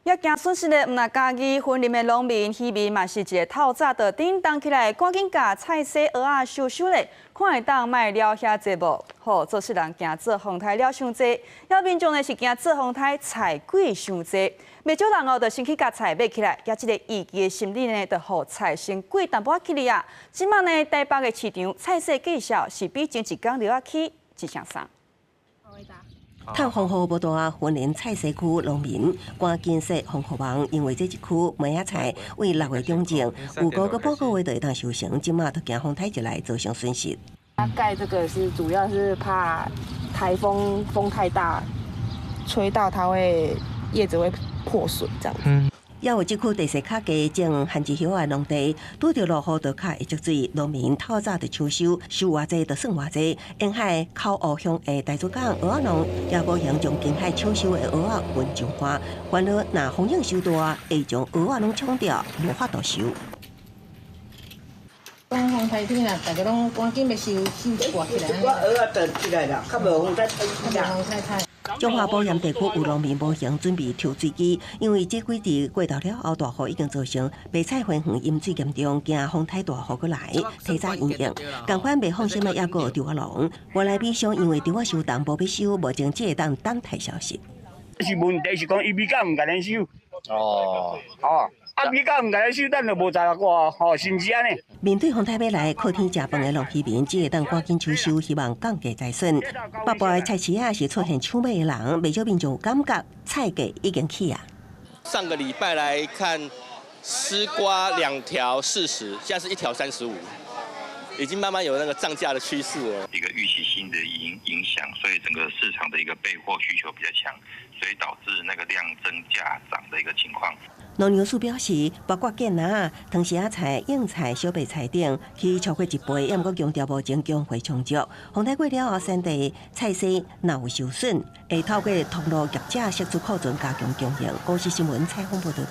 也惊损失的，毋若家己婚林的农民，渔民嘛是一个透早就叮当起来，赶紧甲菜洗蚵仔收收咧，看会当卖了遐济无？好，做事人惊做风台了伤济，也民众呢是惊做风台菜贵伤济。袂少人哦，就先去甲菜买起来，也即个预期的心理呢，就互菜先贵淡薄起哩啊。即卖呢，台北的市场菜市计销是比前一天了起一成三。透风雨无大，云林菜市区农民赶紧设防护网，因为这一区梅仔菜为6月中种，有5个半个月就会当收成，即马都惊风台一来造成损失。盖这个是主要是怕台风太大，吹到它会叶子会破损这样子。也有即区地势较低、种番薯叶的农地，拄着落雨就较会积水，农民透早就抢收，收偌济就算偌济。沿海口湖乡的大竹港蚵仔农也无形将近海抢收的蚵仔运上岸，烦恼若风影收大，会将蚵仔拢抢掉，无法度收。讲风台天啦，大家拢赶紧要收挂起来。我蚵仔倒起来啦，较无风台吹。中华保盐地区有农民模型准备抽水机，因为这几日过到了后，大雨已经造成白菜花园淹水严重，惊风台大雨过来，提早营业。同款未放心的也阁有稻仔农，原来米商因为稻仔收档无要收，无情只会当等待消息。是问题是讲伊米甲唔甲咱收。米甲唔甲咱收，咱就无查过吼，是毋是安尼？面对风台要来，靠天食饭的农渔民只会当赶紧抢收，希望降低财损。北部的菜市啊是出现抢买的人，未少民众感觉菜价已经起啊。上个礼拜来看，丝瓜2条40，现在是1条35，已经慢慢有那个涨价的趋势了。一个预期性的影响，所以整个市场的一个备货需求比较强，所以导致那个量增价涨的一个情况。农粮署表示，包括芥蓝、藤丝仔菜、硬菜、小白菜等，去超过1倍，也毋过强调无前降会充足。风台过了后，产地菜市若有受损，会透过通路业者释出库存，加强经营。公司新闻采访报道。